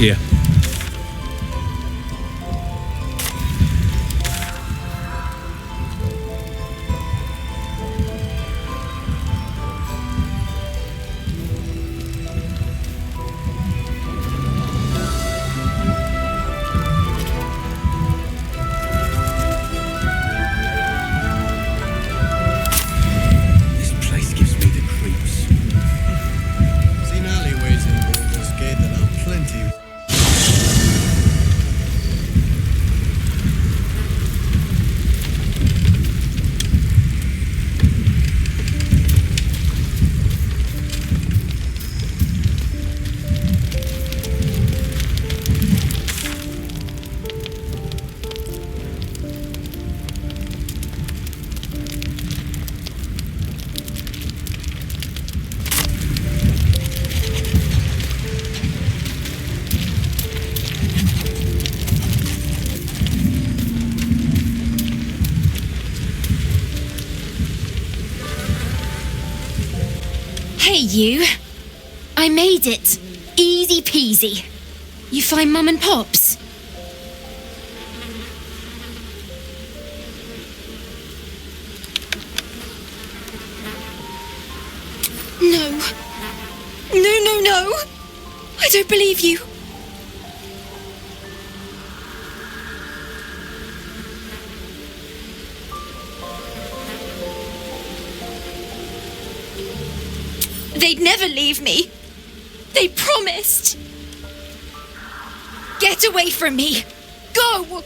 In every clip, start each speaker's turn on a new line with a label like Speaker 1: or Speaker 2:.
Speaker 1: Here.
Speaker 2: Hey, you. I made it. Easy peasy. You find Mum and Pops? No. No. I don't believe you. They'd never leave me. They promised. Get away from me. Go!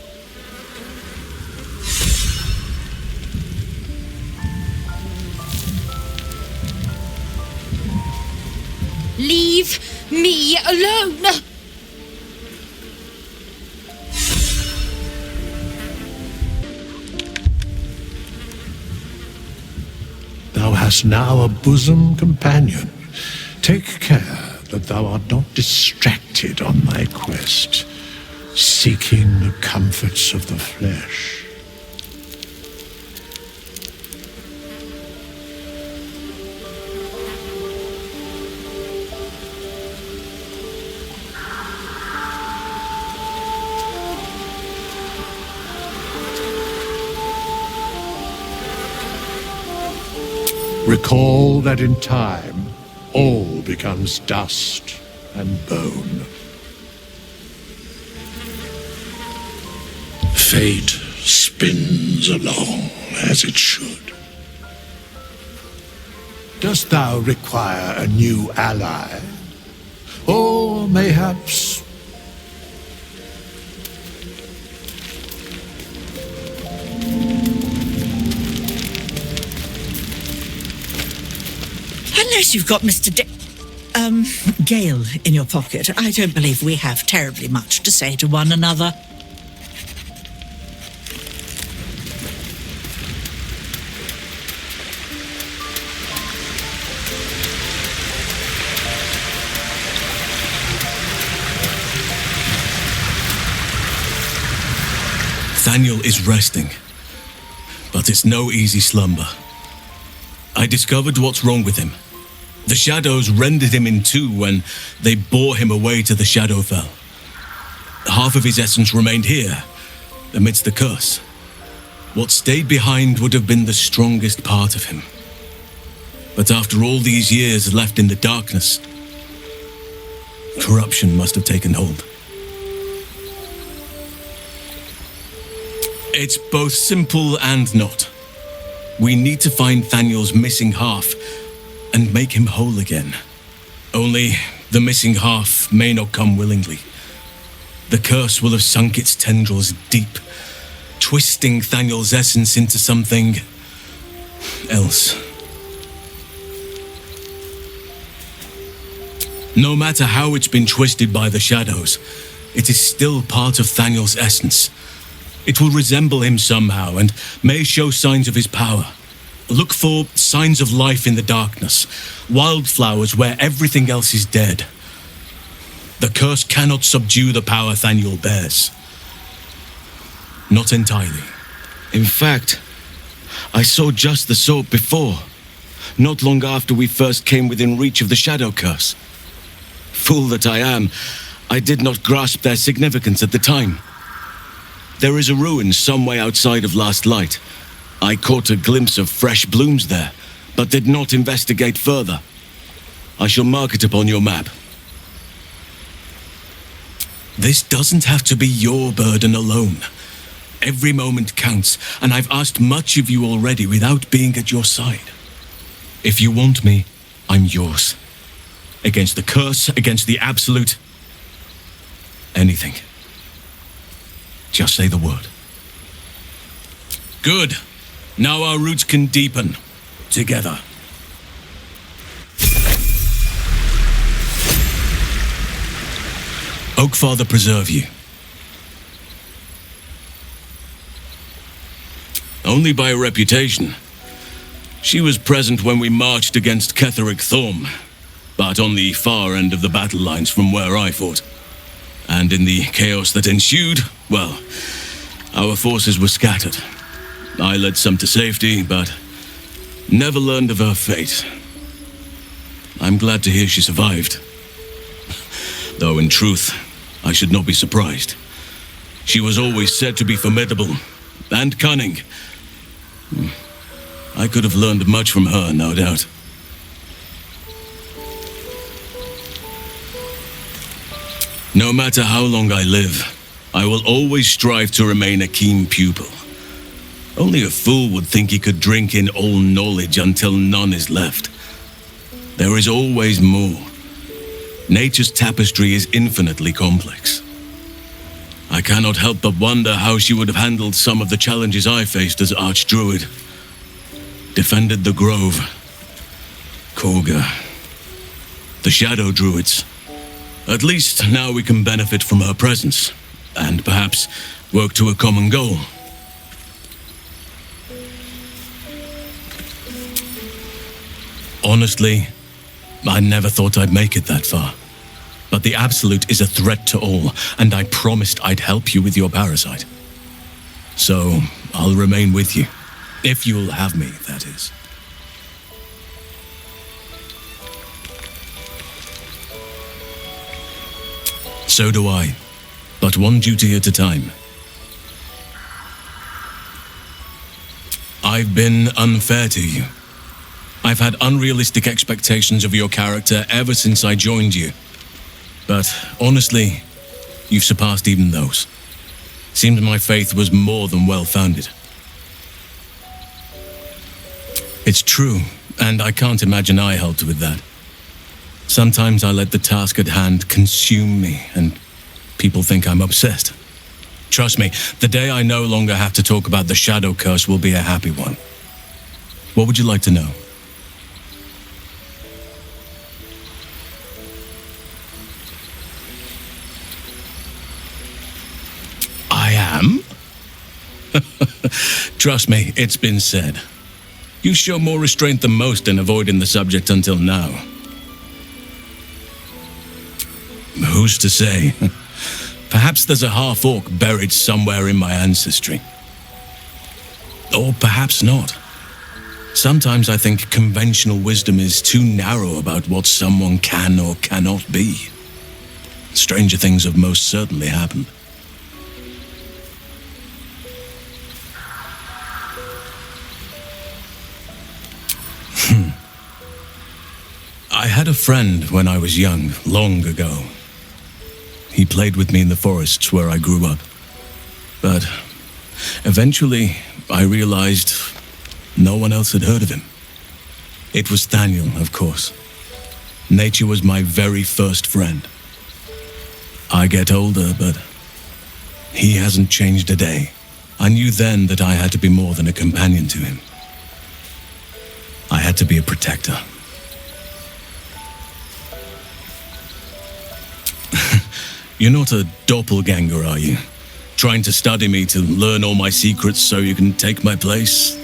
Speaker 2: Leave me alone.
Speaker 3: Thou hast now a bosom companion. Take care that thou art not distracted on thy quest, seeking the comforts of the flesh. Recall that in time, all becomes dust and bone. Fate spins along as it should. Dost thou require a new ally? Or mayhaps
Speaker 4: unless you've got Mr. Gale in your pocket, I don't believe we have terribly much to say to one another.
Speaker 5: Thaniel is resting, but it's no easy slumber. I discovered what's wrong with him. The shadows rendered him in two when they bore him away to the Shadowfell. Half of his essence remained here, amidst the curse. What stayed behind would have been the strongest part of him. But after all these years left in the darkness, corruption must have taken hold. It's both simple and not. We need to find Thaniel's missing half and make him whole again. Only the missing half may not come willingly. The curse will have sunk its tendrils deep, twisting Thaniel's essence into something else. No matter how it's been twisted by the shadows, it is still part of Thaniel's essence. It will resemble him somehow and may show signs of his power. Look for signs of life in the darkness, wildflowers where everything else is dead. The curse cannot subdue the power Thaniel bears. Not entirely.
Speaker 6: In fact, I saw just the sort before, not long after we first came within reach of the shadow curse. Fool that I am, I did not grasp their significance at the time. There is a ruin some way outside of Last Light. I caught a glimpse of fresh blooms there, but did not investigate further. I shall mark it upon your map.
Speaker 5: This doesn't have to be your burden alone. Every moment counts, and I've asked much of you already without being at your side. If you want me, I'm yours. Against the curse, against the absolute. Anything. Just say the word. Good. Now our roots can deepen. Together. Oakfather preserve you.
Speaker 6: Only by reputation. She was present when we marched against Ketheric Thorm, but on the far end of the battle lines from where I fought. And in the chaos that ensued, well, our forces were scattered. I led some to safety, but never learned of her fate. I'm glad to hear she survived. Though in truth, I should not be surprised. She was always said to be formidable and cunning. I could have learned much from her, no doubt. No matter how long I live, I will always strive to remain a keen pupil. Only a fool would think he could drink in all knowledge until none is left. There is always more. Nature's tapestry is infinitely complex. I cannot help but wonder how she would have handled some of the challenges I faced as Archdruid. Defended the Grove, Korga, the Shadow Druids. At least now we can benefit from her presence, and perhaps work to a common goal. Honestly, I never thought I'd make it that far. But the Absolute is a threat to all, and I promised I'd help you with your parasite. So, I'll remain with you. If you'll have me, that is. So do I. But one duty at a time. I've been unfair to you. I've had unrealistic expectations of your character ever since I joined you. But honestly, you've surpassed even those. Seemed my faith was more than well-founded. It's true, and I can't imagine I helped with that. Sometimes I let the task at hand consume me, and people think I'm obsessed. Trust me, the day I no longer have to talk about the Shadow Curse will be a happy one. What would you like to know? I am? Trust me, it's been said. You show more restraint than most in avoiding the subject until now. Who's to say? Perhaps there's a half-orc buried somewhere in my ancestry. Or perhaps not. Sometimes I think conventional wisdom is too narrow about what someone can or cannot be. Stranger things have most certainly happened. I had a friend when I was young, long ago. He played with me in the forests where I grew up. But eventually, I realized no one else had heard of him. It was Thaniel, of course. Nature was my very first friend. I get older, but he hasn't changed a day. I knew then that I had to be more than a companion to him. I had to be a protector. You're not a doppelganger, are you? Trying to study me to learn all my secrets so you can take my place?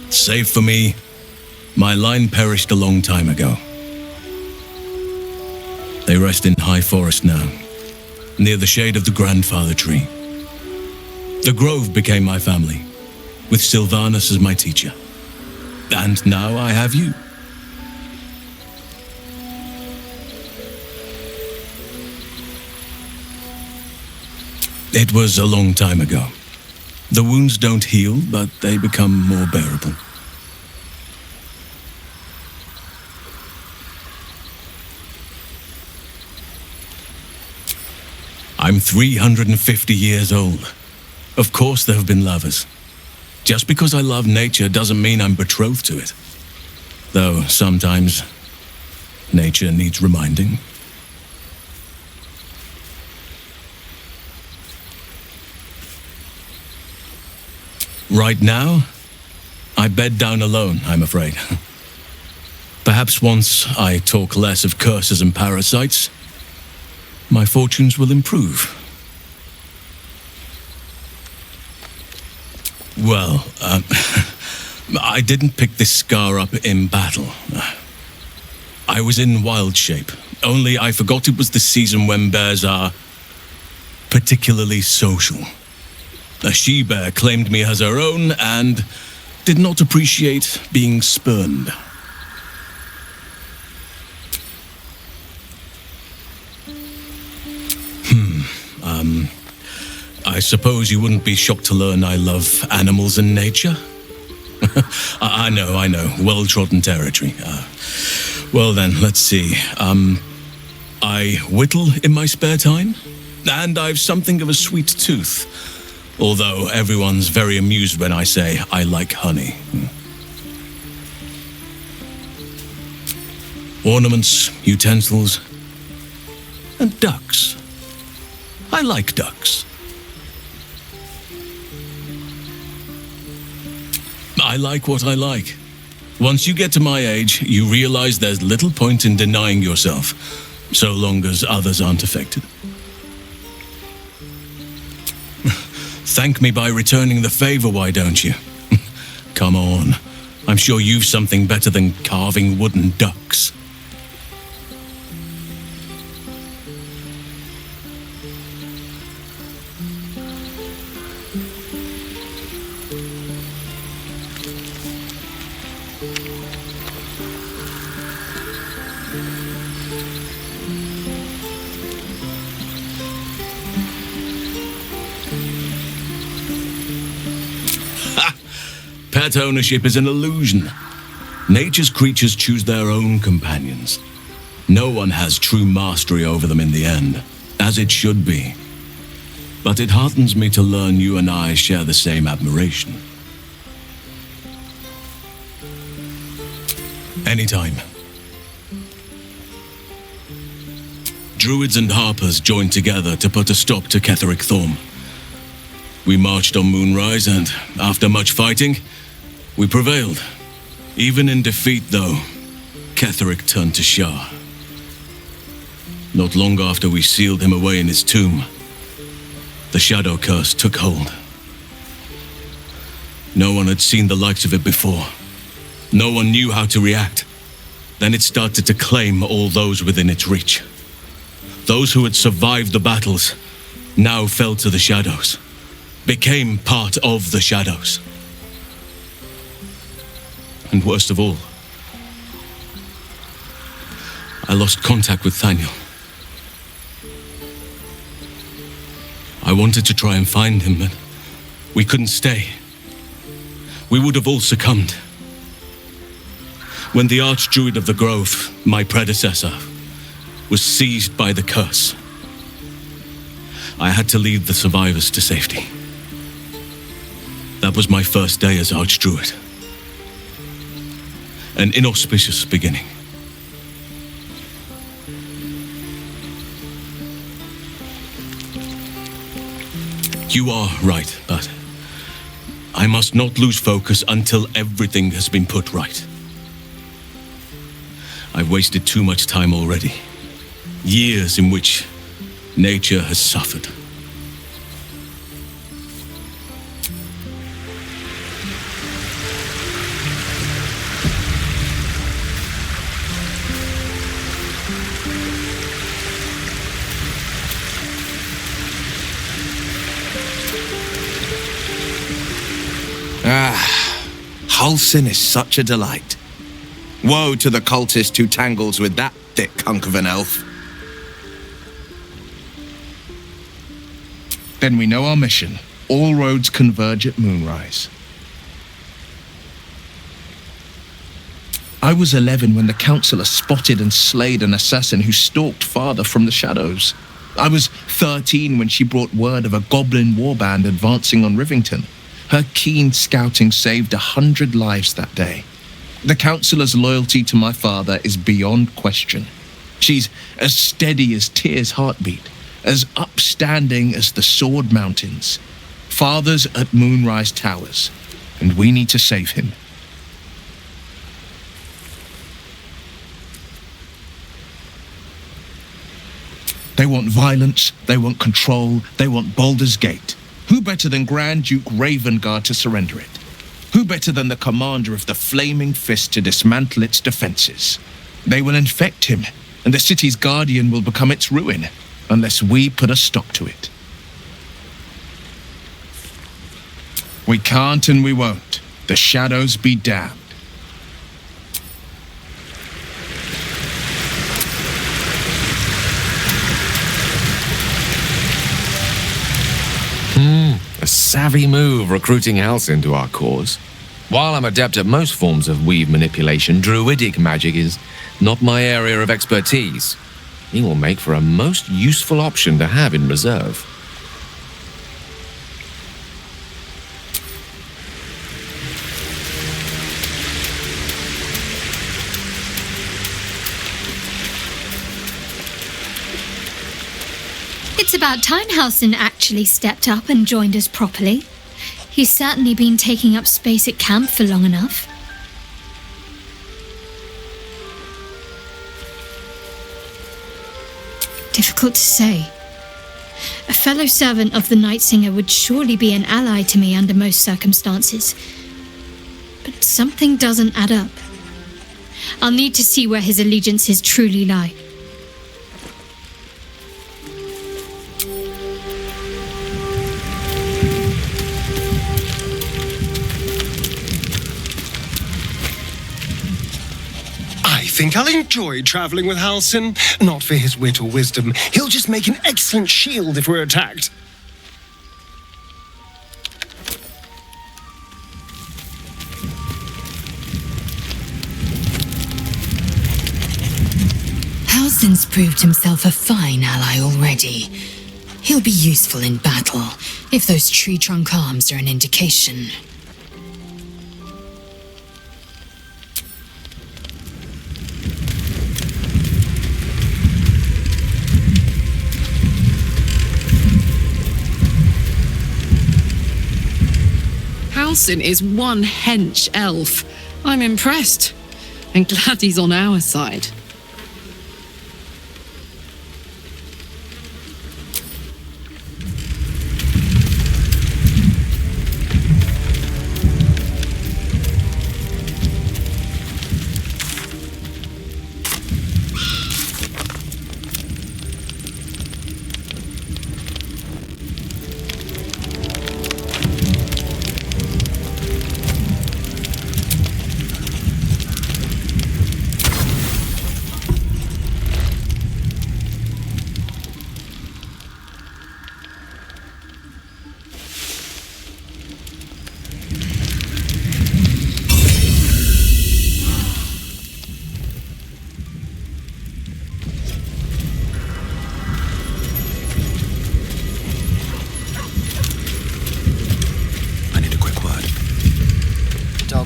Speaker 6: Save for me, my line perished a long time ago. They rest in High Forest now, near the shade of the grandfather tree. The Grove became my family, with Sylvanus as my teacher. And now I have you.
Speaker 5: It was a long time ago. The wounds don't heal, but they become more bearable. I'm 350 years old. Of course there have been lovers. Just because I love nature doesn't mean I'm betrothed to it. Though sometimes nature needs reminding. Right now, I bed down alone, I'm afraid. Perhaps once I talk less of curses and parasites, my fortunes will improve. Well, I didn't pick this scar up in battle. I was in wild shape, only I forgot it was the season when bears are particularly social. A she-bear claimed me as her own and did not appreciate being spurned. I suppose you wouldn't be shocked to learn I love animals and nature? I know, well-trodden territory. Well then, let's see. I whittle in my spare time, and I've something of a sweet tooth. Although everyone's very amused when I say I like honey. Ornaments, utensils, and ducks. I like ducks. I like what I like. Once you get to my age, you realize there's little point in denying yourself, so long as others aren't affected. Thank me by returning the favor, why don't you? Come on. I'm sure you've something better than carving wooden ducks. Pet ownership is an illusion. Nature's creatures choose their own companions. No one has true mastery over them in the end, as it should be. But it heartens me to learn you and I share the same admiration. Anytime. Druids and Harpers joined together to put a stop to Ketheric Thorm. We marched on Moonrise and, after much fighting, we prevailed. Even in defeat, though, Ketheric turned to Shah. Not long after we sealed him away in his tomb, the Shadow Curse took hold. No one had seen the likes of it before. No one knew how to react. Then it started to claim all those within its reach. Those who had survived the battles now fell to the shadows, became part of the shadows. And worst of all, I lost contact with Thaniel. I wanted to try and find him, but we couldn't stay. We would have all succumbed. When the Archdruid of the Grove, my predecessor, was seized by the curse, I had to lead the survivors to safety. That was my first day as Archdruid. An inauspicious beginning. You are right, but I must not lose focus until everything has been put right. I've wasted too much time already. Years in which nature has suffered.
Speaker 1: Halsin is such a delight. Woe to the cultist who tangles with that thick hunk of an elf. Then we know our mission. All roads converge at moonrise. I was 11 when the Councillor spotted and slayed an assassin who stalked father from the shadows. I was 13 when she brought word of a goblin warband advancing on Rivington. Her keen scouting saved 100 lives that day. The Councillor's loyalty to my father is beyond question. She's as steady as Tyr's heartbeat, as upstanding as the Sword Mountains. Father's at Moonrise Towers, and we need to save him. They want violence, they want control, they want Baldur's Gate. Who better than Grand Duke Ravengard to surrender it? Who better than the commander of the Flaming Fist to dismantle its defenses? They will infect him, and the city's guardian will become its ruin, unless we put a stop to it. We can't and we won't. The shadows be damned.
Speaker 7: A savvy move recruiting Halsin to our cause. While I'm adept at most forms of weave manipulation, druidic magic is not my area of expertise. He will make for a most useful option to have in reserve.
Speaker 2: It's about time Halsin actually stepped up and joined us properly. He's certainly been taking up space at camp for long enough. Difficult to say. A fellow servant of the Night Singer would surely be an ally to me under most circumstances. But something doesn't add up. I'll need to see where his allegiances truly lie.
Speaker 8: I think I'll enjoy travelling with Halsin. Not for his wit or wisdom. He'll just make an excellent shield if we're attacked.
Speaker 9: Halsin's proved himself a fine ally already. He'll be useful in battle, if those tree trunk arms are an indication.
Speaker 10: Halsin is one hench elf. I'm impressed, and glad he's on our side.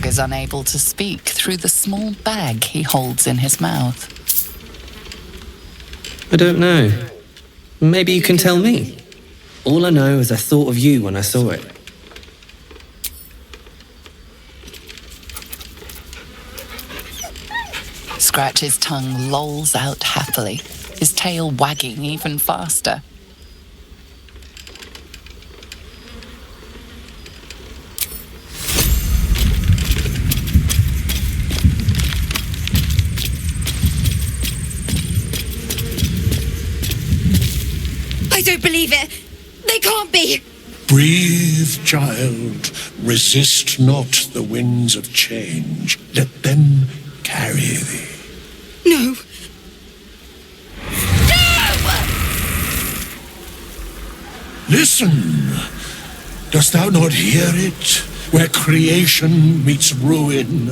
Speaker 11: Is unable to speak through the small bag he holds in his mouth.
Speaker 12: I don't know. Maybe you can tell me. All I know is I thought of you when I saw it.
Speaker 11: Scratch's tongue lolls out happily, his tail wagging even faster.
Speaker 2: I don't believe it. They can't be.
Speaker 3: Breathe, child. Resist not the winds of change. Let them carry thee.
Speaker 2: No.
Speaker 3: Listen! Dost thou not hear it? Where creation meets ruin,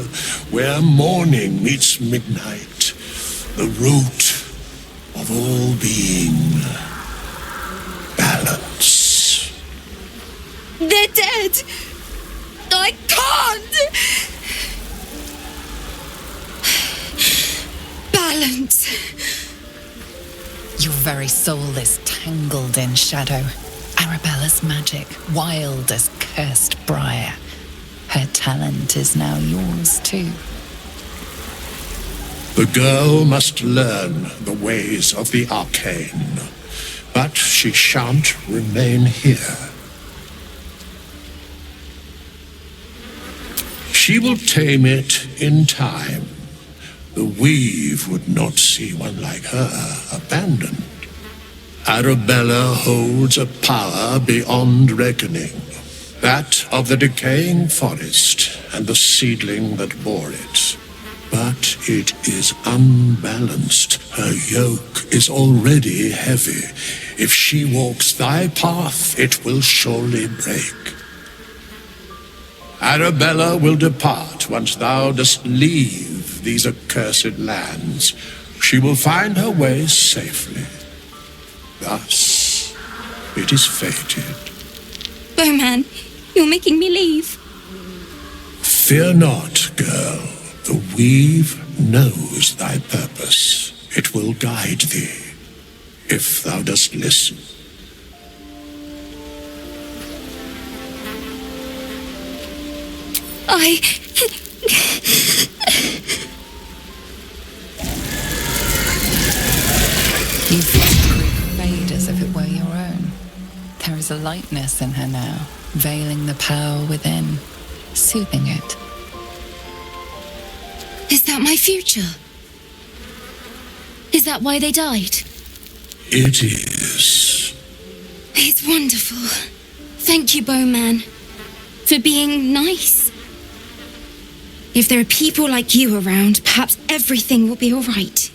Speaker 3: where morning meets midnight, the root of all being. Balance.
Speaker 2: They're dead! I can't! Balance.
Speaker 11: Your very soul is tangled in shadow. Arabella's magic, wild as cursed briar. Her talent is now yours too.
Speaker 3: The girl must learn the ways of the arcane, but she shan't remain here. She will tame it in time. The weave would not see one like her abandoned. Arabella holds a power beyond reckoning, that of the decaying forest and the seedling that bore it. But it is unbalanced. Her yoke is already heavy. If she walks thy path, it will surely break. Arabella will depart once thou dost leave these accursed lands. She will find her way safely. Thus, it is fated.
Speaker 2: Bowman, you're making me leave.
Speaker 3: Fear not, girl. The weave knows thy purpose. It will guide thee, if thou dost listen.
Speaker 11: You feel the grief fade as if it were your own. There is a lightness in her now, veiling the power within, soothing it.
Speaker 2: Is that my future? Is that why they died?
Speaker 3: It is.
Speaker 2: It's wonderful. Thank you, Bowman, for being nice. If there are people like you around, perhaps everything will be all right.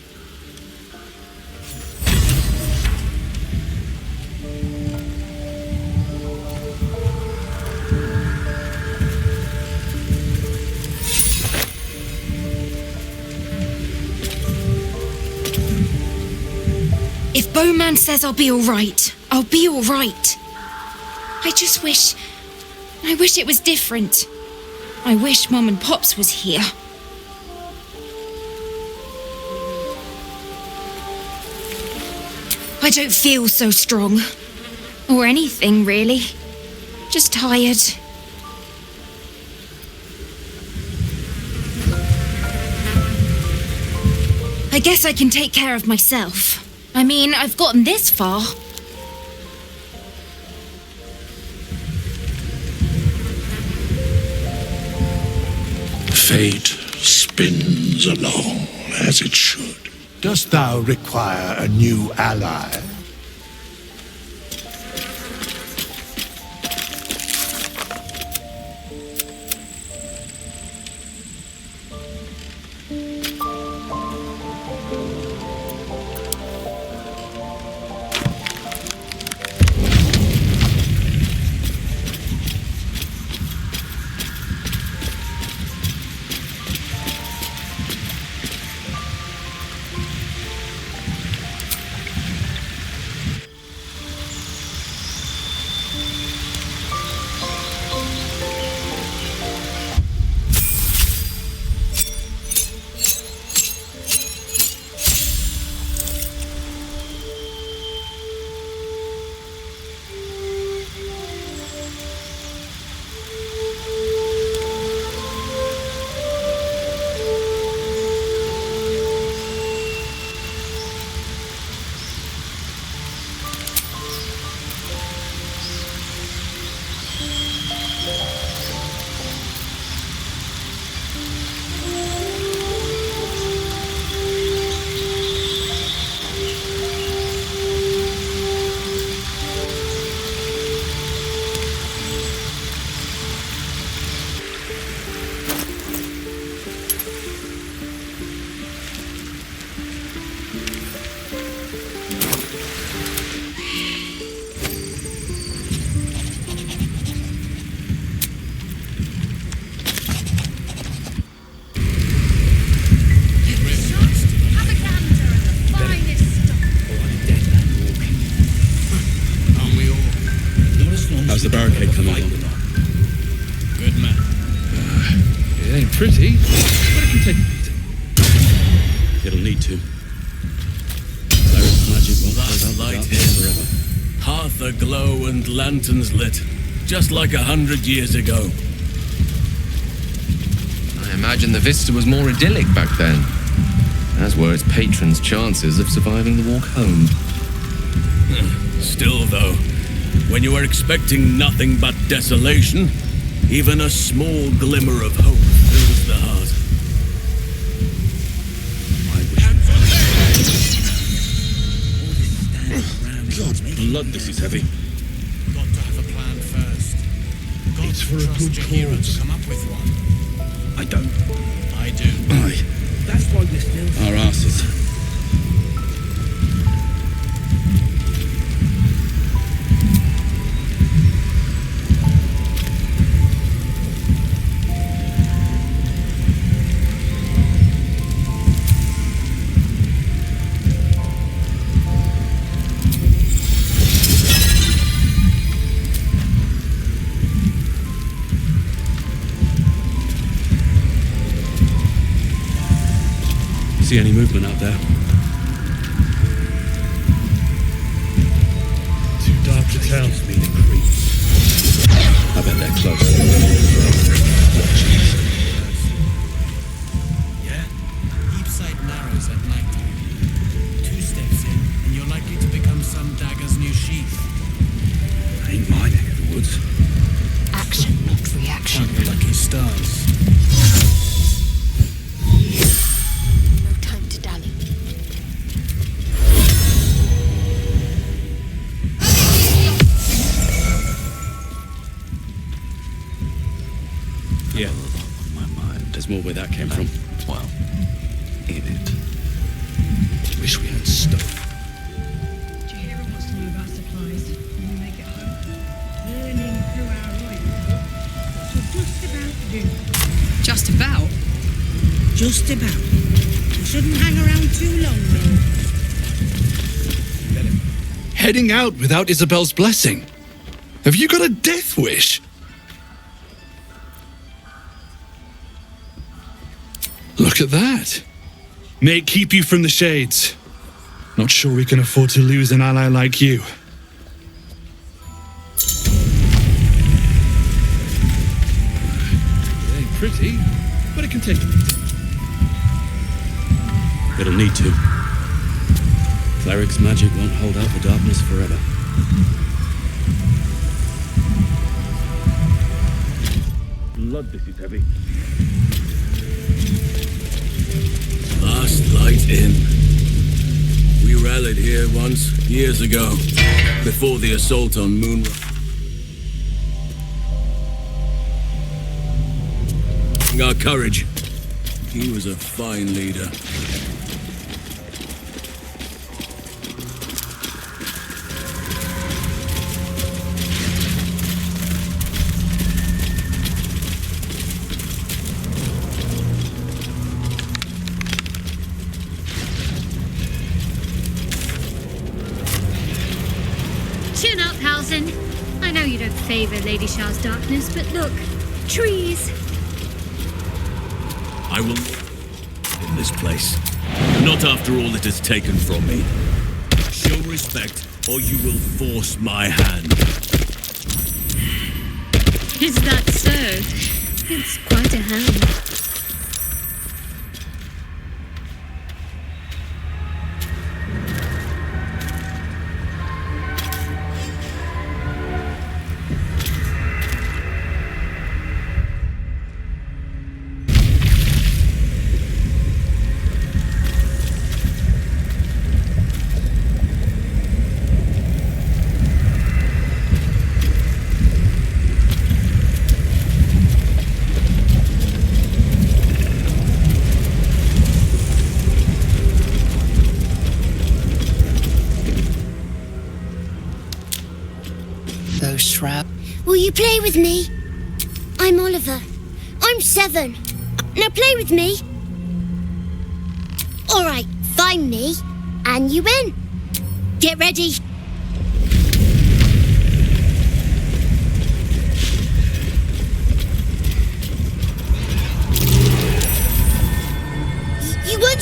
Speaker 2: If Bowman says I'll be all right, I'll be all right. I wish it was different. I wish Mum and Pops was here. I don't feel so strong. Or anything, really. Just tired. I guess I can take care of myself. I mean, I've gotten this far.
Speaker 3: Fate spins along as it should. Dost thou require a new ally?
Speaker 6: pretty, but it can take a beating. It'll need to. Cleric magic won't hold out the darkness forever.
Speaker 5: Hearth aglow and lanterns lit, just like 100 years ago.
Speaker 7: I imagine the vista was more idyllic back then, as were its patrons' chances of surviving the walk home.
Speaker 5: Still, though, when you are expecting nothing but desolation, even a small glimmer of hope fills the heart.
Speaker 6: God's blood, this is heavy.
Speaker 13: Got to have a plan first.
Speaker 6: It's for a good cause.
Speaker 13: Come up with one.
Speaker 6: I don't.
Speaker 13: I do.
Speaker 6: Aye.
Speaker 13: That's why we're still.
Speaker 6: Our asses. See any movement out there?
Speaker 13: Too dark to tell.
Speaker 6: I bet they're close.
Speaker 13: Yeah? Heapside narrows at night time. 2 steps in, and you're likely to become some dagger's new sheath.
Speaker 6: Ain't my neck of the woods.
Speaker 9: Action, not reaction.
Speaker 13: Count your lucky stars.
Speaker 2: No time to dally.
Speaker 6: Yeah. My mind. There's more where that came from.
Speaker 1: Well, in it. Wish we had stuff.
Speaker 14: Jahira wants to move our supplies when we make it home. Learning through our oil. So just about do.
Speaker 10: Just about.
Speaker 14: Just about. We shouldn't hang around too long, though.
Speaker 6: Heading out without Isabel's blessing. Have you got a death wish? Look at that. May it keep you from the shades. Not sure we can afford to lose an ally like you. It ain't pretty, but it can take a beating. It'll need to. Cleric's magic won't hold out the darkness forever. Blood, this is heavy.
Speaker 5: Last light in. We rallied here once, years ago, before the assault on Moon. Our courage. He was a fine leader.
Speaker 2: Chin up, Halsin. I know you don't favor Lady Shah's darkness, but look, trees.
Speaker 5: I will in this place. Not after all it has taken from me. Show respect, or you will force my hand.
Speaker 2: Is that so? It's quite a hand.
Speaker 11: Those shrubs.
Speaker 15: Will you play with me? I'm Oliver. I'm 7. Now play with me. All right, find me, and you win. Get ready.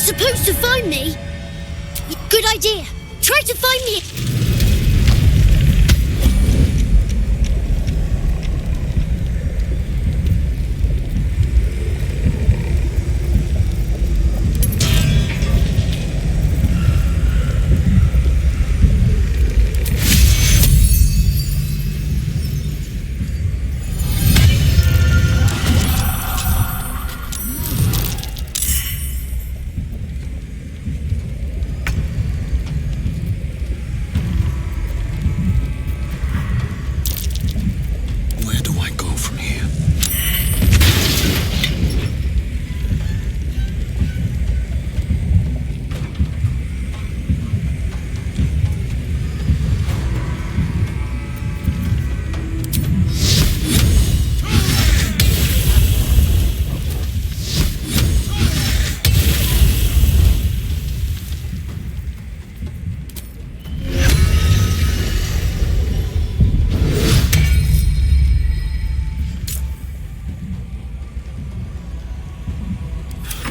Speaker 15: supposed to find me? Good idea. Try to find me.
Speaker 8: Where do I go from here?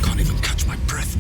Speaker 8: Can't even catch my breath.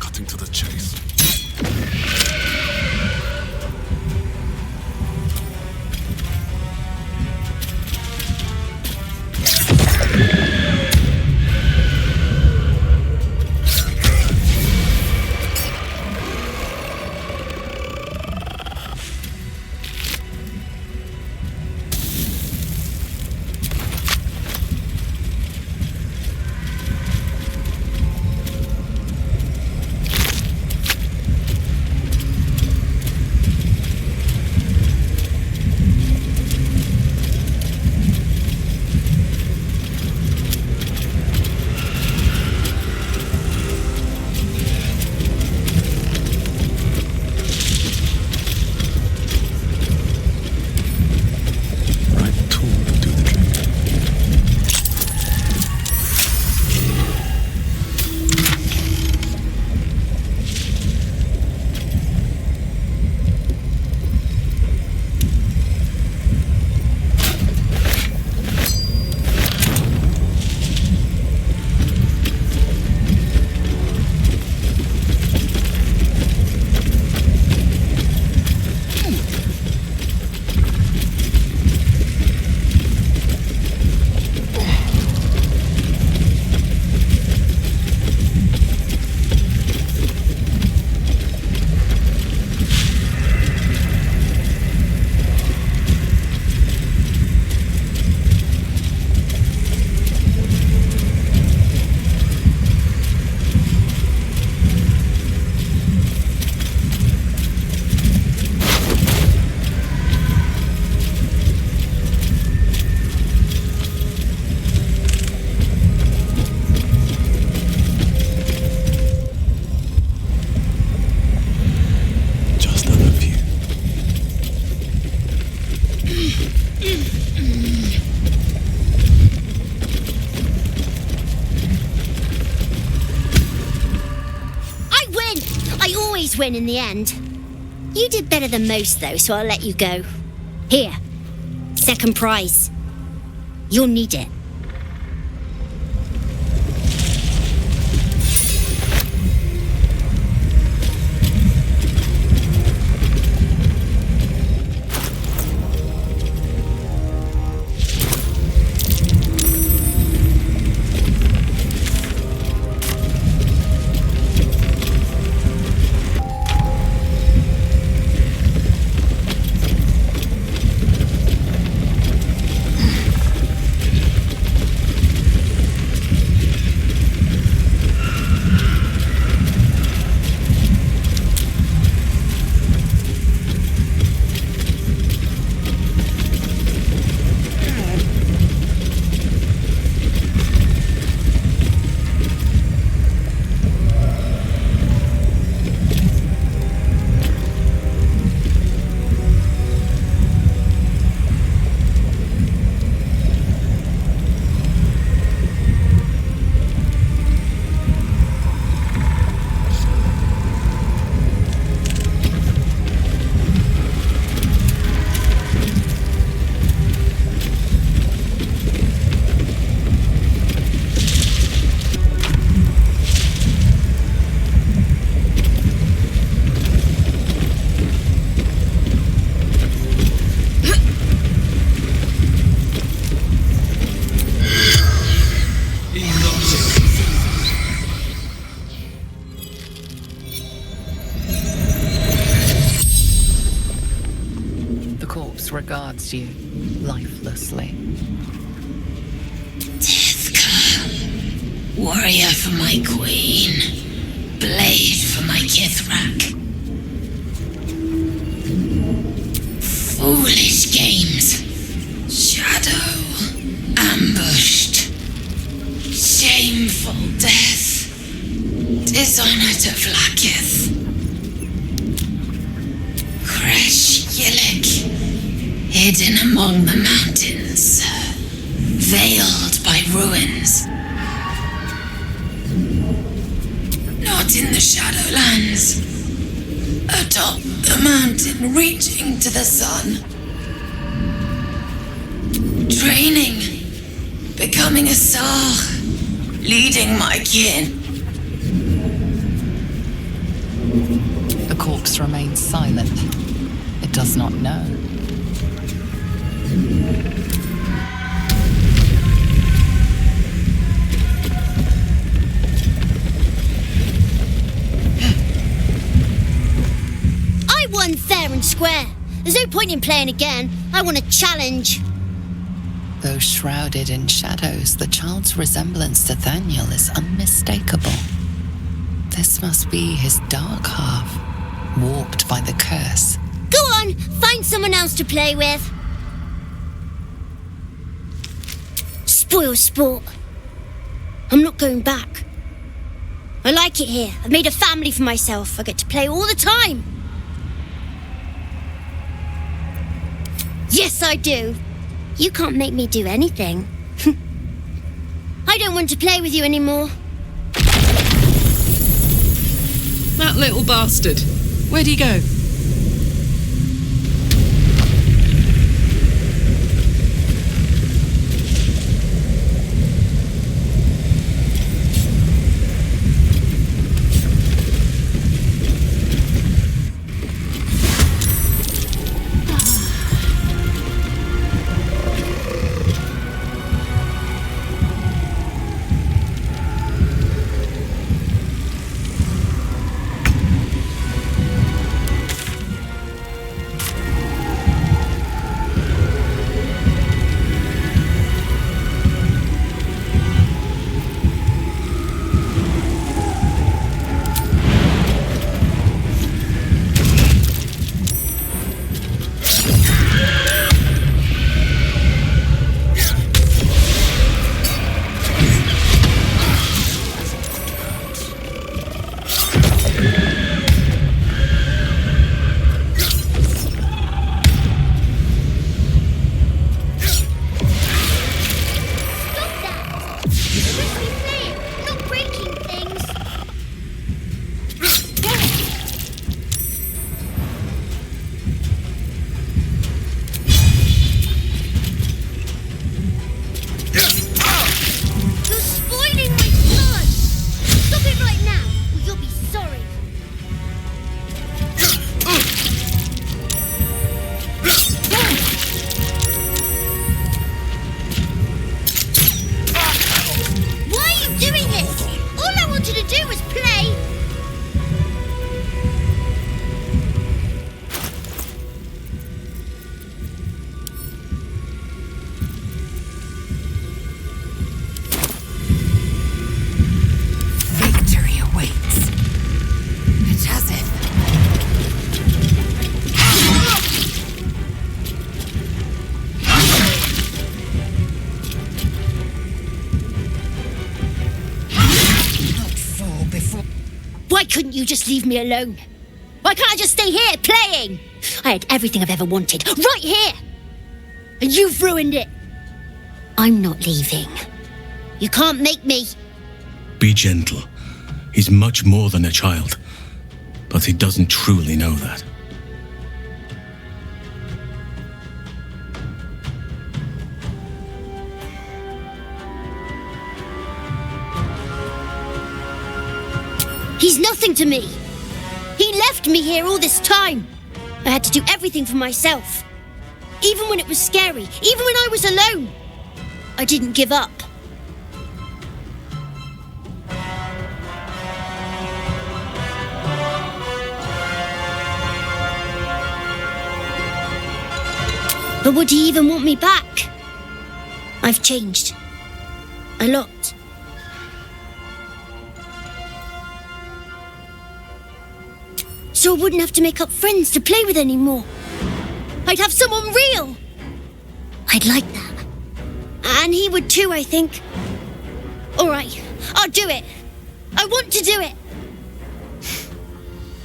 Speaker 8: Cutting to the chase. Right tool to do the trick. Just have a view.
Speaker 15: I win! I always win in the end. You did better than most, though, so I'll let you go. Here. Second prize. You'll need it.
Speaker 11: regards you lifelessly.
Speaker 9: Warrior for my queen, blade for my Kithrak. Foolish games. Shadow, ambushed. Shameful death. Dishonor to Vlakith. Kresh Yillik, hidden among the mountains, veiled by ruins. Not in the Shadowlands. Atop the mountain, reaching to the sun. Training, becoming a Sar, leading my kin.
Speaker 11: The corpse remains silent. It does not know.
Speaker 15: I won fair and square. There's no point in playing again. I want a challenge.
Speaker 11: Though shrouded in shadows, the child's resemblance to Thaniel is unmistakable. This must be his dark half, warped by the curse.
Speaker 15: Go on, find someone else to play with. Spoil sport. I'm not going back. I like it here. I've made a family for myself. I get to play all the time. Yes, I do. You can't make me do anything. I don't want to play with you anymore.
Speaker 10: That little bastard. Where'd he go?
Speaker 15: Why couldn't you just leave me alone? Why can't I just stay here playing? I had everything I've ever wanted, right here! And you've ruined it. I'm not leaving. You can't make me.
Speaker 5: Be gentle. He's much more than a child. But he doesn't truly know that.
Speaker 15: He's nothing to me. He left me here all this time. I had to do everything for myself. Even when it was scary, even when I was alone. I didn't give up. But would he even want me back? I've changed. A lot. So I wouldn't have to make up friends to play with anymore. I'd have someone real. I'd like that. And he would too, I think. Alright, I'll do it. I want to do it.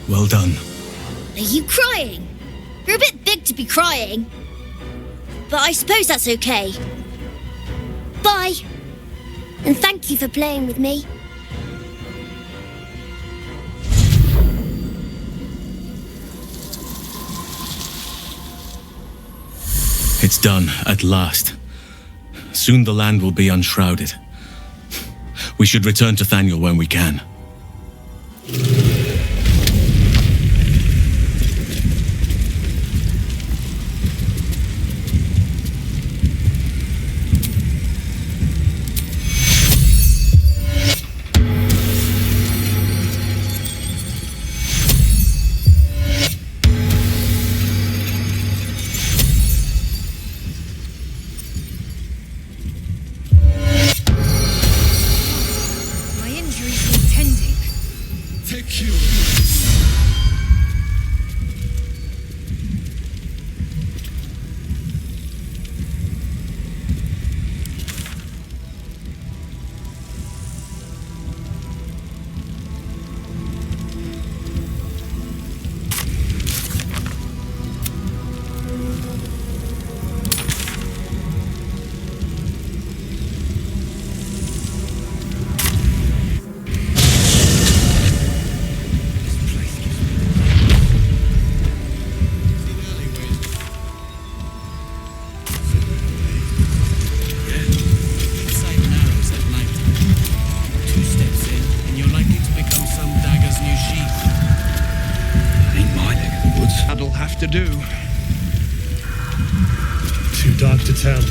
Speaker 5: Well done.
Speaker 15: Are you crying? You're a bit big to be crying. But I suppose that's okay. Bye. And thank you for playing with me.
Speaker 5: It's done, at last. Soon the land will be unshrouded. We should return to Thaniel when we can.
Speaker 1: To do.
Speaker 3: Too dark to tell.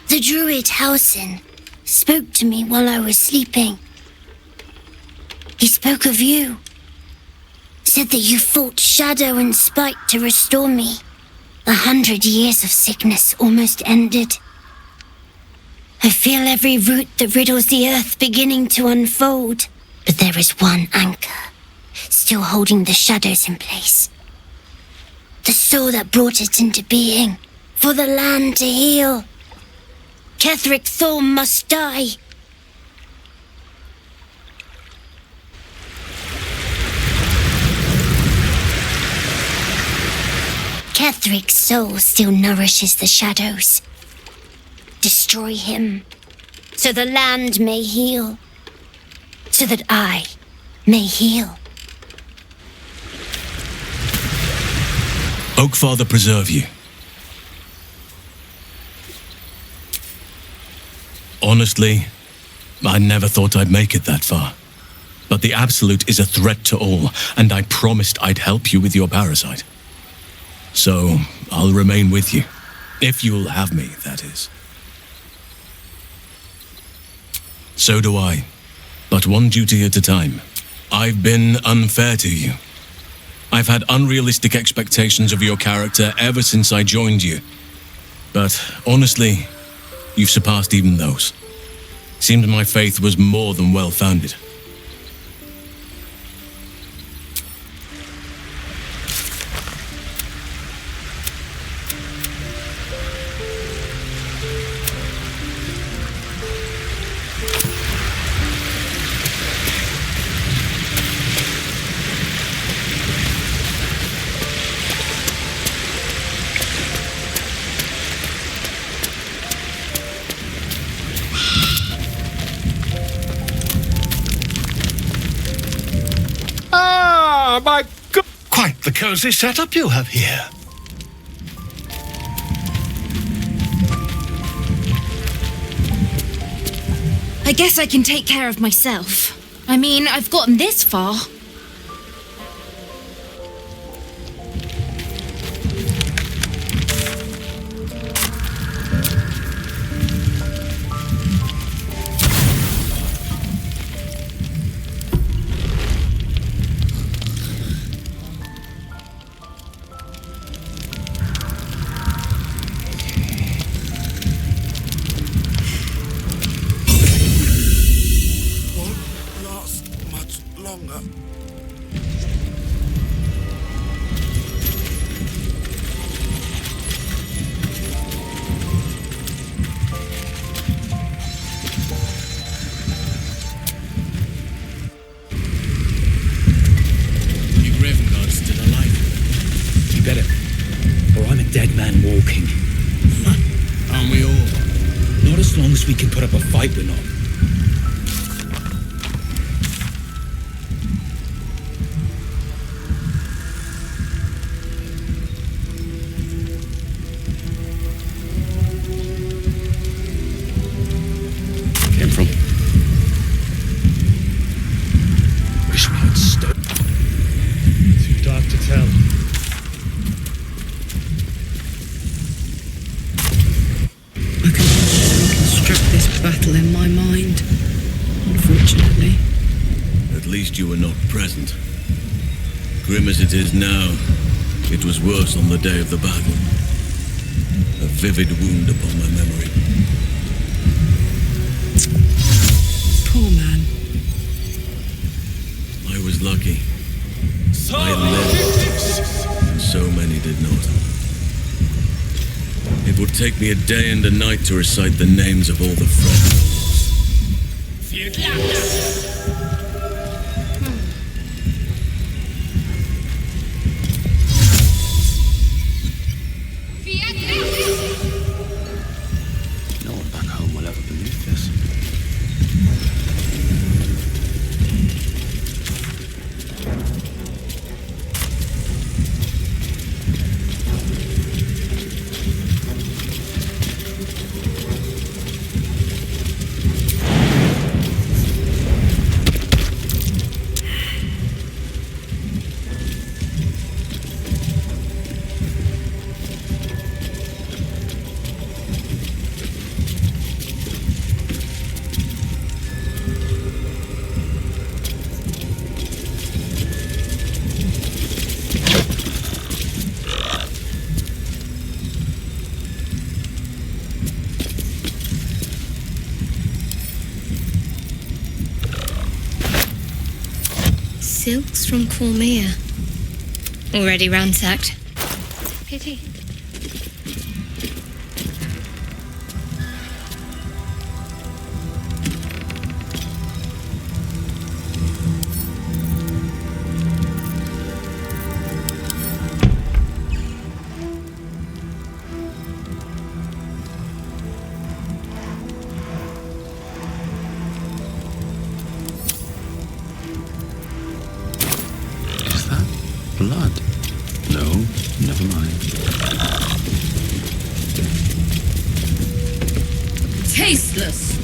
Speaker 15: The druid Halsin spoke to me while I was sleeping. He spoke of you. Said that you fought shadow and spite to restore me. 100 years of sickness almost ended. I feel every root that riddles the earth beginning to unfold. But there is one anchor, still holding the shadows in place. The soul that brought it into being, for the land to heal. Ketheric Thorm must die. Ketheric's soul still nourishes the shadows. Destroy him, so the land may heal, so that I may heal.
Speaker 5: Oakfather preserve you. Honestly, I never thought I'd make it that far. But the Absolute is a threat to all, and I promised I'd help you with your parasite. So, I'll remain with you. If you'll have me, that is. So do I. But one duty at a time. I've been unfair to you. I've had unrealistic expectations of your character ever since I joined you. But honestly, you've surpassed even those. Seemed my faith was more than well-founded.
Speaker 8: my God! Quite the cozy setup you have here.
Speaker 16: I guess I can take care of myself. I mean, I've gotten this far.
Speaker 17: We can put up a fight, we're not. Came from? Wish we had stood.
Speaker 8: Too dark to tell.
Speaker 10: Battle in my mind, unfortunately.
Speaker 6: At least you were not present. Grim as it is now, it was worse on the day of the battle. A vivid wound upon my memory.
Speaker 10: Poor man.
Speaker 6: I was lucky. I lived, and so many did not. It would take me a day and a night to recite the names of all the friends.
Speaker 17: No one back home will ever believe this.
Speaker 2: Silks from Cormia. Already ransacked. Pity.
Speaker 17: Blood? No, never mind.
Speaker 10: Tasteless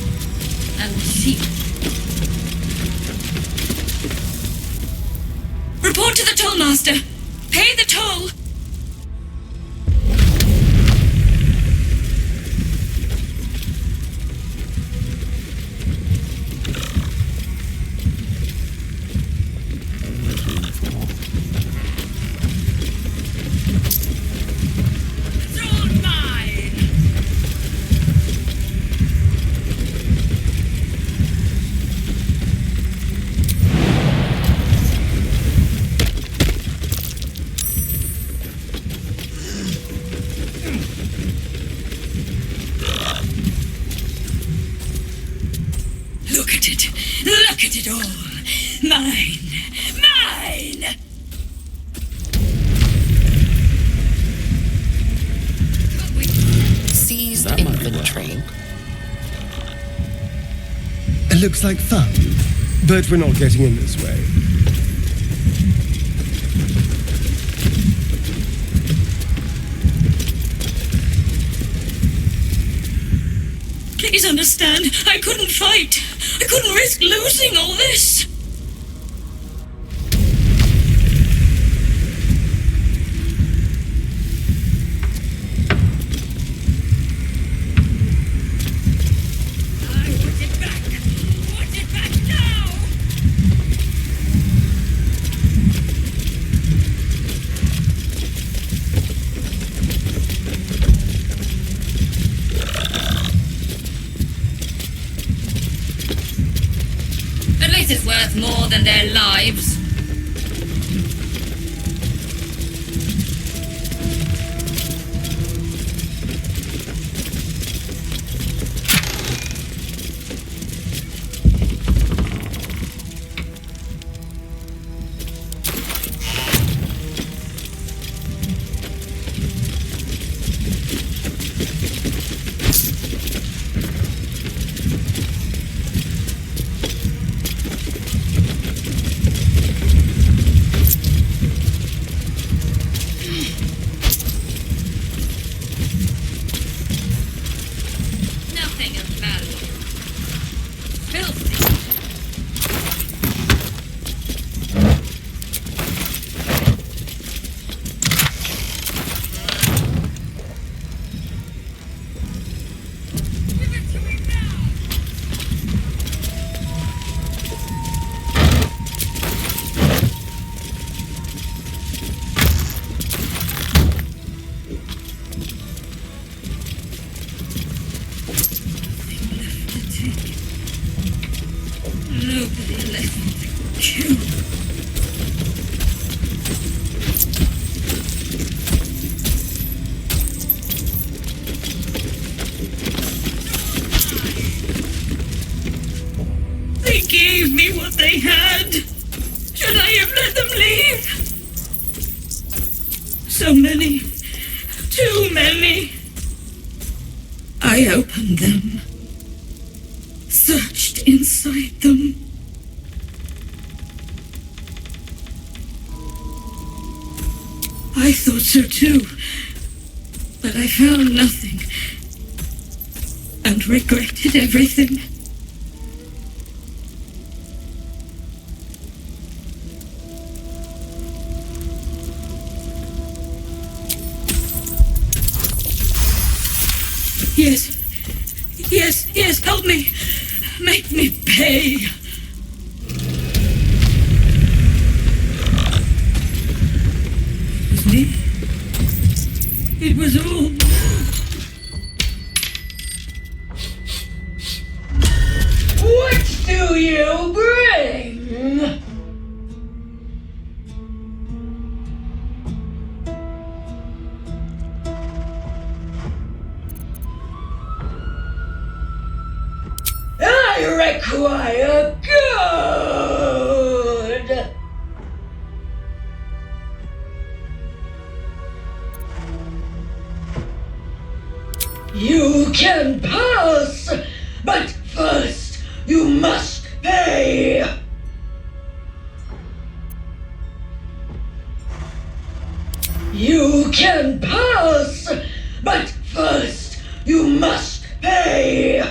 Speaker 10: and cheap. Report to the tollmaster. Pay the toll. Look at it. Look at it all. Mine. Mine!
Speaker 11: Seized inventory.
Speaker 8: It looks like fun, but we're not getting in this way.
Speaker 4: Please understand, I couldn't fight. I couldn't risk losing all this.
Speaker 18: At least it's worth more than their lives. Nothing of value. Filthy. Nobody left to kill. They gave me what they had. Should I have let them leave? So many. Too many. I opened them. Searched inside them. I thought so too, but I found nothing and regretted everything. Yes, help me. Make me pay. It was me. It was all.
Speaker 19: What do you bring? I require good. You can pass, but first you must pay. You can pass, but first you must pay.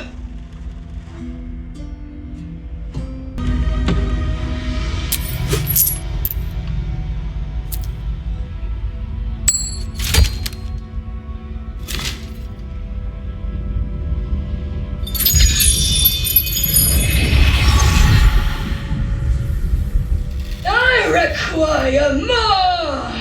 Speaker 19: I require more!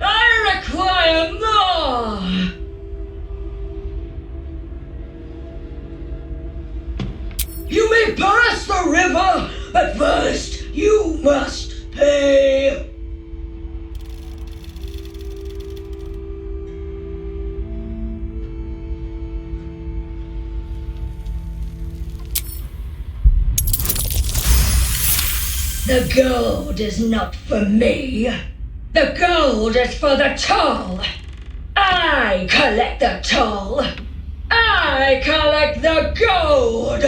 Speaker 19: I require more! You may pass the river, but first you must pay. The gold is not for me. The gold is for the toll. I collect the toll. I collect the gold!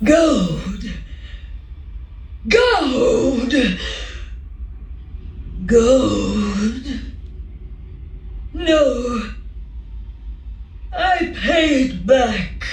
Speaker 19: Gold! Gold! Gold! No! I pay it back!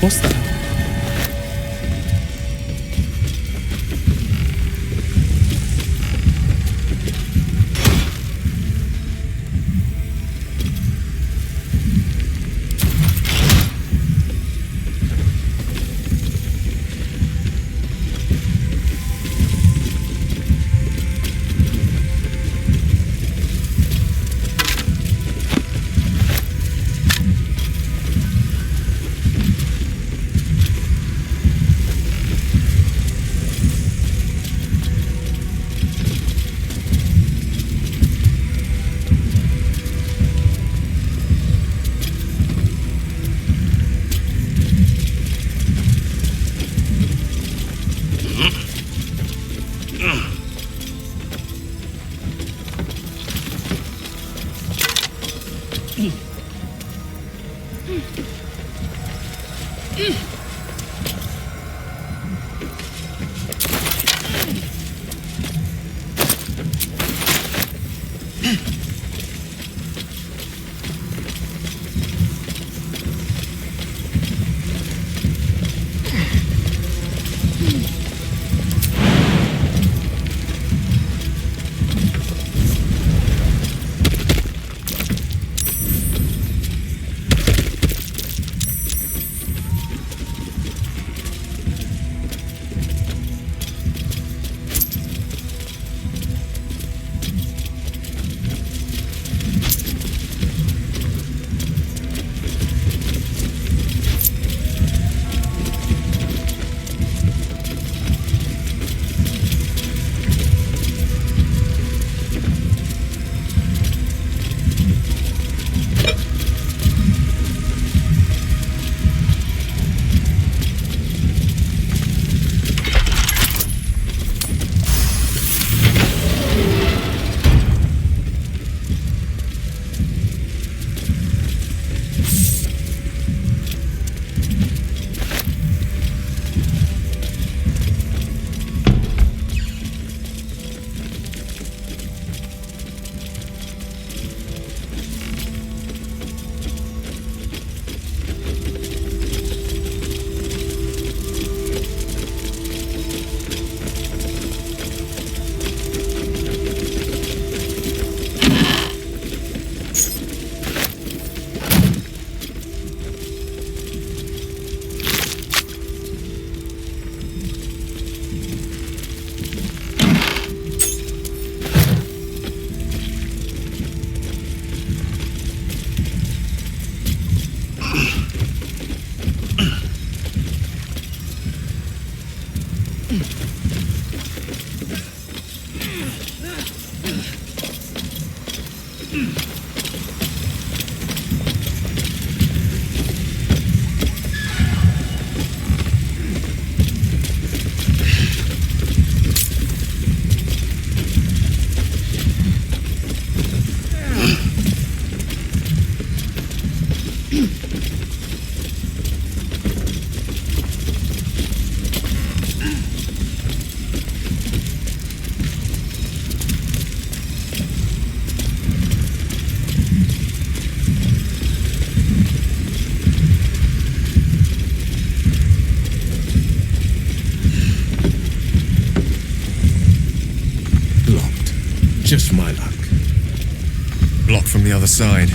Speaker 20: What's that?
Speaker 8: Just my luck.
Speaker 20: Blocked from the other side.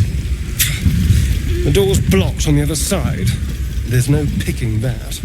Speaker 8: The door's blocked on the other side. There's no picking that.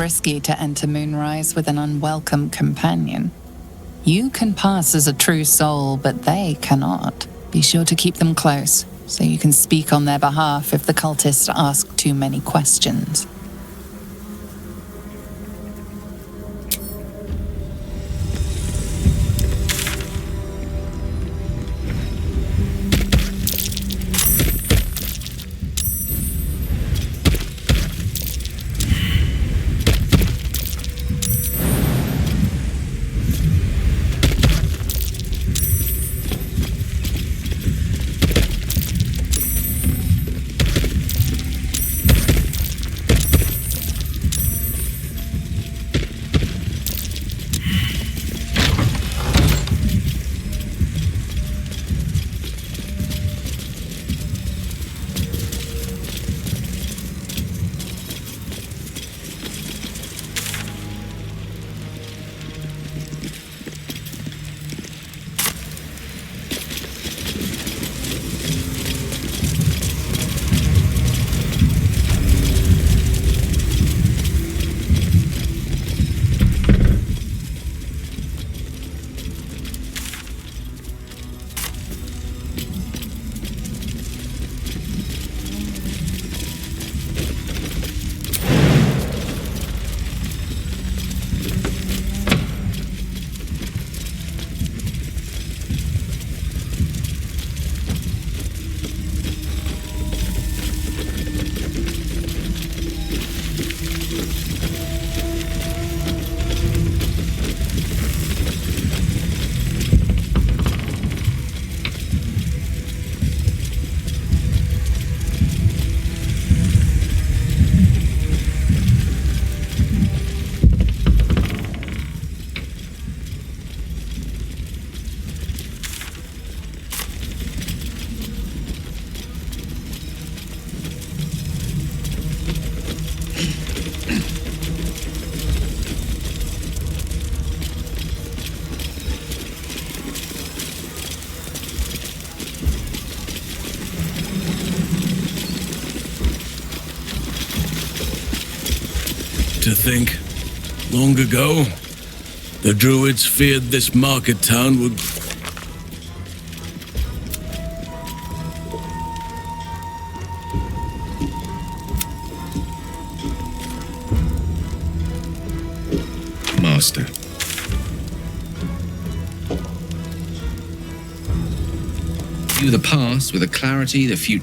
Speaker 11: risky to enter Moonrise with an unwelcome companion. You can pass as a true soul, but they cannot. Be sure to keep them close, so you can speak on their behalf if the cultists ask too many questions.
Speaker 6: To think, long ago, the Druids feared this market town would...
Speaker 20: Master.
Speaker 7: View the past with a clarity the future